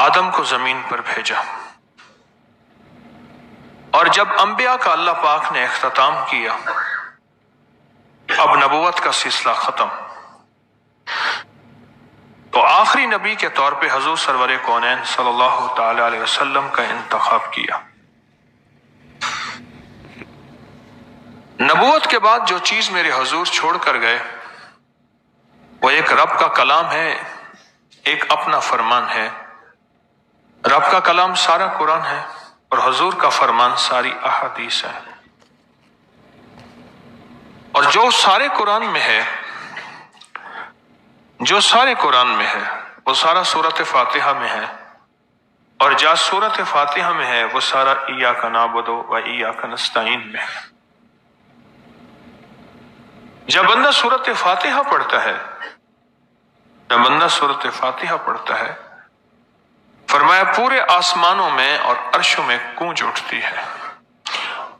آدم کو زمین پر بھیجا، اور جب انبیاء کا اللہ پاک نے اختتام کیا، اب نبوت کا سلسلہ ختم، تو آخری نبی کے طور پہ حضور سرور کونین صلی اللہ تعالی علیہ وسلم کا انتخاب کیا۔ نبوت کے بعد جو چیز میرے حضور چھوڑ کر گئے وہ ایک رب کا کلام ہے، ایک اپنا فرمان ہے۔ رب کا کلام سارا قرآن ہے اور حضور کا فرمان ساری احادیث ہے، اور جو سارے قرآن میں ہے، جو سارے قرآن میں ہے وہ سارا سورۃ فاتحہ میں ہے، اور جو سورۃ فاتحہ میں ہے وہ سارا ایاک نعبد و ایاک نستعین میں ہے۔ جب بندہ سورۃ فاتحہ پڑھتا ہے، جب بندہ سورۃ فاتحہ پڑھتا ہے، فرمایا پورے آسمانوں میں اور عرشوں میں گونج اٹھتی ہے۔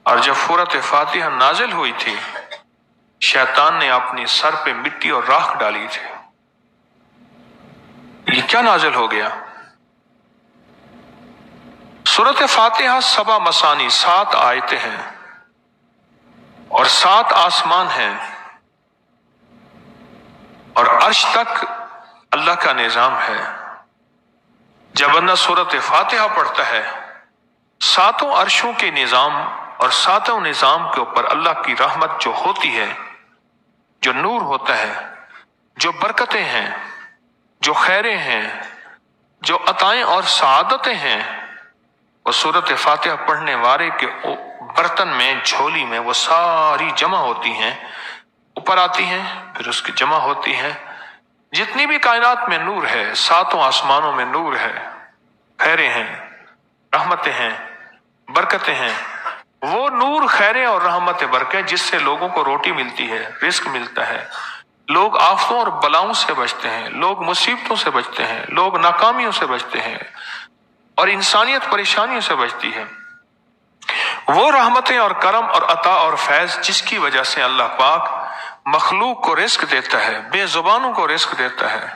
اور جب سورۃ فاتحہ نازل ہوئی تھی، شیطان نے اپنی سر پہ مٹی اور راکھ ڈالی تھی۔ یہ کیا نازل ہو گیا؟ سورۃ فاتحہ 7 مثانی، 7 آیتیں ہیں اور 7 آسمان ہیں، اور عرش تک اللہ کا نظام ہے۔ جب بندہ سورۃ فاتحہ پڑھتا ہے، 7 عرشوں کے نظام اور 7 نظام کے اوپر اللہ کی رحمت جو ہوتی ہے، جو نور ہوتا ہے، جو برکتیں ہیں، جو خیریں ہیں، جو عطائیں اور سعادتیں ہیں، وہ سورۃ فاتحہ پڑھنے والے کے برتن میں، جھولی میں وہ ساری جمع ہوتی ہیں، اوپر آتی ہیں، پھر اس کی جمع ہوتی ہیں۔ جتنی بھی کائنات میں نور ہے، 7 آسمانوں میں نور ہے، خیریں ہیں، رحمتیں ہیں، برکتیں ہیں، وہ نور، خیریں اور رحمت برکت جس سے لوگوں کو روٹی ملتی ہے، رزق ملتا ہے، لوگ آفتوں اور بلاؤں سے بچتے ہیں، لوگ مصیبتوں سے بچتے ہیں، لوگ ناکامیوں سے بچتے ہیں، اور انسانیت پریشانیوں سے بچتی ہے۔ وہ رحمتیں اور کرم اور عطا اور فیض جس کی وجہ سے اللہ پاک مخلوق کو رزق دیتا ہے، بے زبانوں کو رزق دیتا ہے۔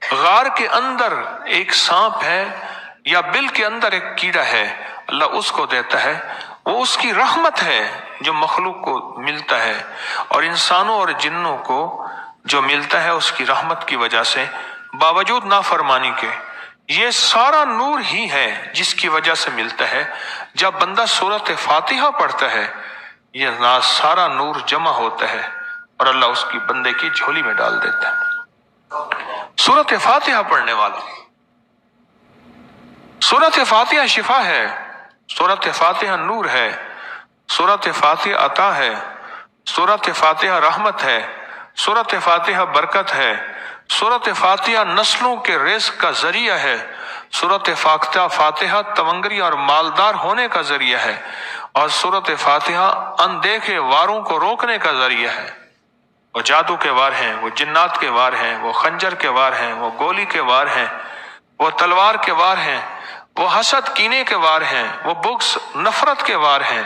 غار کے اندر ایک سانپ ہے یا بل کے اندر ایک کیڑا ہے، اللہ اس کو دیتا ہے، وہ اس کی رحمت ہے جو مخلوق کو ملتا ہے، اور انسانوں اور جنوں کو جو ملتا ہے اس کی رحمت کی وجہ سے، باوجود نافرمانی کے۔ یہ سارا نور ہی ہے جس کی وجہ سے ملتا ہے۔ جب بندہ سورۃ فاتحہ پڑھتا ہے، یہ سارا نور جمع ہوتا ہے اور اللہ اس کی بندے کی جھولی میں ڈال دیتا ہے۔ سورۃ فاتحہ پڑھنے والا، سورۃ فاتحہ شفا ہے، سورۃ فاتحہ نور ہے، سورۃ فاتحہ عطا ہے، سورۃ فاتحہ رحمت ہے، سورۃ فاتحہ برکت ہے، سورۃ فاتحہ نسلوں کے رزق کا ذریعہ ہے، سورۃ فاتحہ تونگری اور مالدار ہونے کا ذریعہ ہے، اور سورۃ فاتحہ اندیکھے واروں کو روکنے کا ذریعہ ہے۔ وہ جادو کے وار ہیں، وہ جنات کے وار ہیں، وہ خنجر کے وار ہیں، وہ گولی کے وار ہیں، وہ تلوار کے وار ہیں، وہ حسد کینے کے وار ہیں، وہ بغض نفرت کے وار ہیں۔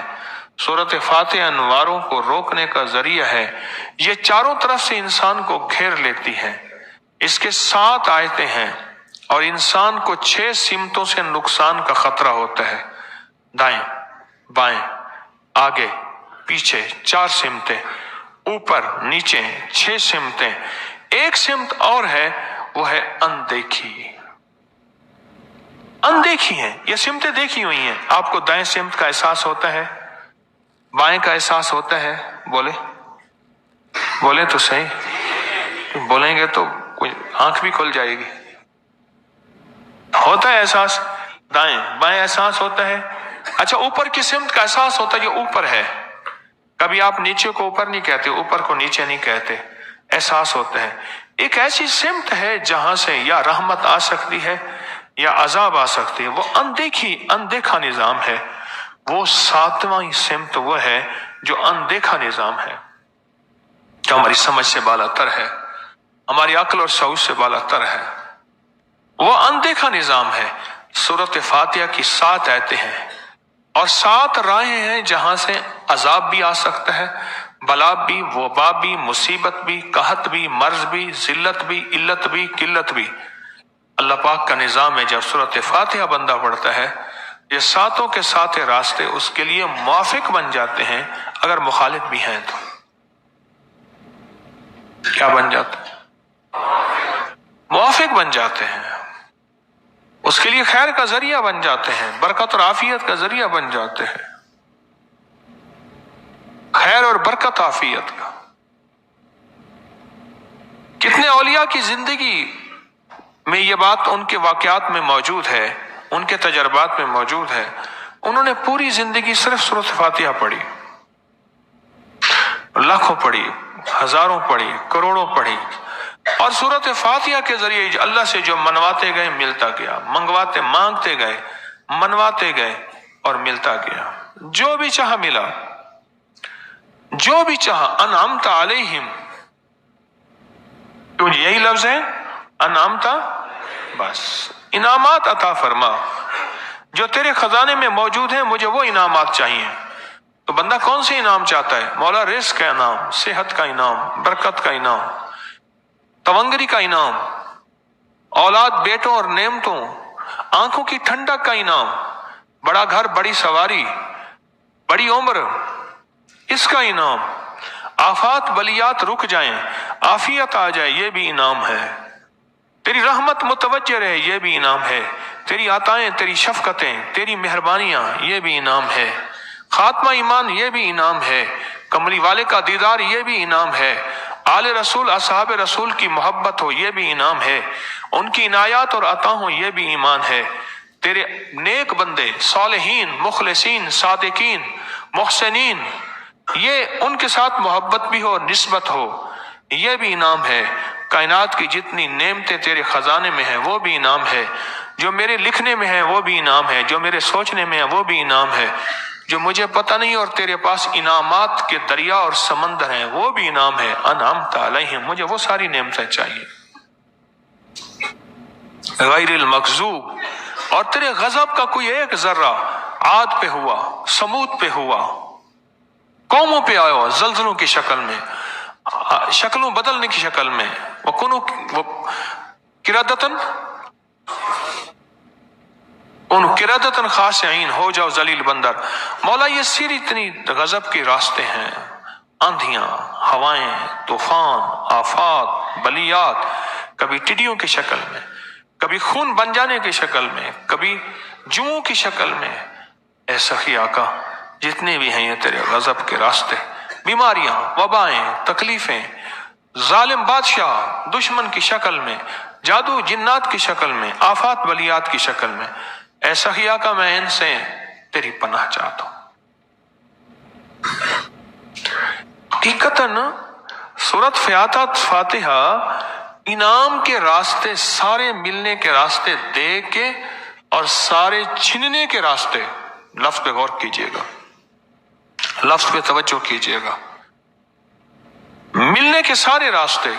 سورۃ فاتحہ ان واروں کو روکنے کا ذریعہ ہے۔ یہ چاروں طرف سے انسان کو گھیر لیتی ہے۔ اس کے 7 آیتیں ہیں، اور انسان کو 6 سمتوں سے نقصان کا خطرہ ہوتا ہے، دائیں بائیں آگے پیچھے، 4 سمتیں، اوپر نیچے 6 سمتیں۔ ایک سمت اور ہے، وہ ہے اندیکھی۔ اندیکھی ہیں، یہ سمتیں دیکھی ہوئی ہیں۔ آپ کو دائیں سمت کا احساس ہوتا ہے، بائیں کا احساس ہوتا ہے؟ بولے تو صحیح، بولیں گے تو کوئی آنکھ بھی کھل جائے گی۔ ہوتا ہے احساس، دائیں بائیں احساس ہوتا ہے۔ اچھا، اوپر کی سمت کا احساس ہوتا ہے، جو اوپر ہے۔ کبھی آپ نیچے کو اوپر نہیں کہتے، اوپر کو نیچے نہیں کہتے، احساس ہوتا ہے۔ ایک ایسی سمت ہے جہاں سے یا رحمت آ سکتی ہے یا عذاب آ سکتی ہے، وہ اندیکھا نظام ہے۔ وہ 7واں سمت وہ ہے جو اندیکھا نظام ہے، جو ہماری سمجھ سے بالا تر ہے، ہماری عقل اور شعور سے بالا تر ہے۔ وہ اندیکھا نظام ہے۔ سورۃ فاتحہ کی 7 آیتیں ہیں، اور 7 راہیں ہیں جہاں سے عذاب بھی آ سکتا ہے، بلا بھی، وبا بھی، مصیبت بھی، قحط بھی، مرض بھی، ذلت بھی، علت بھی، قلت بھی۔ اللہ پاک کا نظام ہے، جب سورۃ فاتحہ بندہ پڑھتا ہے یہ ساتوں کے ساتھ راستے اس کے لیے موافق بن جاتے ہیں، اگر مخالف بھی ہیں تو کیا بن جاتے ہیں؟ موافق بن جاتے ہیں، اس کے لیے خیر کا ذریعہ بن جاتے ہیں، برکت اور عافیت کا ذریعہ بن جاتے ہیں، خیر اور برکت عافیت کا۔ کتنے اولیاء کی زندگی میں یہ بات ان کے واقعات میں موجود ہے، ان کے تجربات میں موجود ہے، انہوں نے پوری زندگی صرف سورۃ فاتحہ پڑھی، لاکھوں پڑھی، ہزاروں پڑھی، کروڑوں پڑھی، اور سورۃ فاتحہ کے ذریعے اللہ سے جو منواتے گئے ملتا گیا، مانگتے گئے منواتے گئے اور ملتا گیا، جو بھی چاہا ملا، جو بھی چاہا۔ انعمت علیہم، تو یہی لفظ ہے انعمت، بس انعامات عطا فرما، جو تیرے خزانے میں موجود ہیں مجھے وہ انعامات چاہیے۔ تو بندہ کون سے انعام چاہتا ہے؟ مولا رزق کا انعام، صحت کا انعام، برکت کا انعام، تونگری کا انعام، اولاد بیٹوں اور نعمتوں، آنکھوں کی ٹھنڈک کا انعام، بڑا گھر، بڑی سواری، بڑی عمر، اس کا انعام، آفات بلیات رک جائیں، عافیت آ جائے، یہ بھی انعام ہے، تیری رحمت متوجہ رہے، یہ بھی انعام ہے، تیری عطائیں، تیری شفقتیں، تیری مہربانیاں، یہ بھی انعام ہے، خاتمہ ایمان، یہ بھی انعام ہے، کملی والے کا دیدار، یہ بھی انعام ہے، آل رسول اصحاب رسول کی محبت ہو، یہ بھی انعام ہے، ان کی عنایات اور عطا ہوں، یہ بھی ایمان ہے، تیرے نیک بندے، صالحین، مخلصین، صادقین، محسنین، یہ ان کے ساتھ محبت بھی ہو، نسبت ہو، یہ بھی انعام ہے، کائنات کی جتنی نعمتیں تیرے خزانے میں ہیں وہ بھی انعام ہے، جو میرے لکھنے میں ہیں وہ بھی انعام ہے، جو میرے سوچنے میں ہیں وہ بھی انعام ہے، جو مجھے پتہ نہیں اور تیرے پاس انعامات کے دریا اور سمندر ہیں وہ بھی انعام ہے۔ انعمت علیہم، مجھے وہ ساری نعمتیں چاہیے، غیر المغضوب، اور تیرے غضب کا کوئی ایک ذرہ عاد پہ ہوا، سمود پہ ہوا، قوموں پہ آیا ہوا، زلزلوں کی شکل میں، شکلوں بدلنے کی شکل میں، ان قردتن خاشعین، ہو جاؤ ذلیل بندر۔ مولا یہ سری اتنی غضب کے راستے ہیں، آندھیاں، ہوائیں، طوفان، آفات، بلیات، کبھی ٹڈیوں کی شکل میں، کبھی خون بن جانے کی شکل میں، کبھی جوؤں کی شکل میں، اے سخی آقا جتنے بھی ہیں یہ تیرے غضب کے راستے، بیماریاں، وبائیں، تکلیفیں، ظالم بادشاہ دشمن کی شکل میں، جادو جنات کی شکل میں، آفات بلیات کی شکل میں، اے سخی آقا میں ان سے تیری پناہ چاہتا ہوں۔ حقیقتاً سورۃ فاتحہ انعام کے راستے، سارے ملنے کے راستے دے کے اور سارے چھننے کے راستے، لفظ پہ غور کیجئے گا، لفظ پہ توجہ کیجئے گا، ملنے کے سارے راستے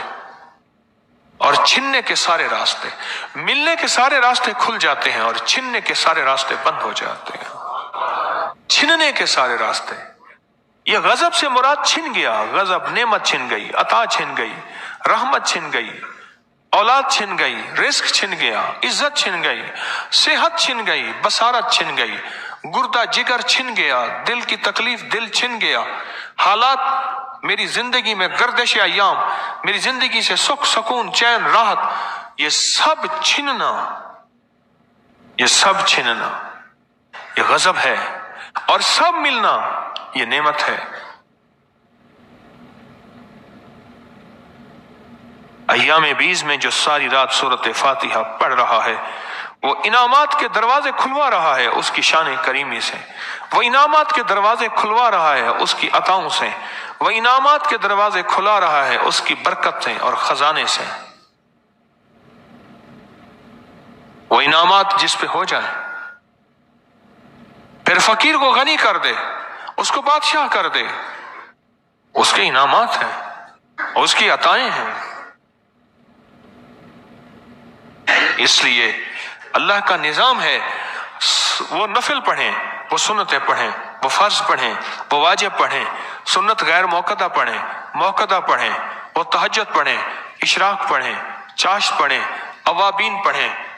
اور چھننے کے سارے راستے، ملنے کے سارے راستے کھل جاتے ہیں اور چھننے کے سارے راستے بند ہو جاتے ہیں۔ چھننے کے سارے راستے، یہ غضب سے مراد چھن گیا، غضب، نعمت چھن گئی، عطا چھن گئی، رحمت چھن گئی، اولاد چھن گئی، رزق چھن گیا، عزت چھن گئی، صحت چھن گئی، بصارت چھن گئی، گردہ جگر چھن گیا، دل کی تکلیف دل چھن گیا، حالات میری زندگی میں، گردش ایام، میری زندگی سے سکھ، سکون، چین، راحت، یہ سب چھننا، یہ سب چھننا یہ غضب ہے، اور سب ملنا یہ نعمت ہے۔ ایام بیز میں جو ساری رات سورۃ فاتحہ پڑھ رہا ہے وہ انعامات کے دروازے کھلوا رہا ہے اس کی شان کریمی سے، وہ انعامات کے دروازے کھلوا رہا ہے اس کی عطاؤں سے، وہ انعامات کے دروازے کھلا رہا ہے اس کی برکت سے اور خزانے سے۔ وہ انعامات جس پہ ہو جائے، پھر فقیر کو غنی کر دے، اس کو بادشاہ کر دے، اس کے انعامات ہیں، اس کی عطائیں ہیں۔ اس لیے اللہ کا نظام ہے، وہ نفل پڑھیں، وہ سنتیں پڑھیں، وہ فرض پڑھیں، وہ واجب پڑھیں، سنت غیر موقدہ پڑھیں، موقدہ پڑھیں، وہ تہجد پڑھیں، اشراق پڑھیں، چاشت پڑھیں، اوابین پڑھیں،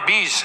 20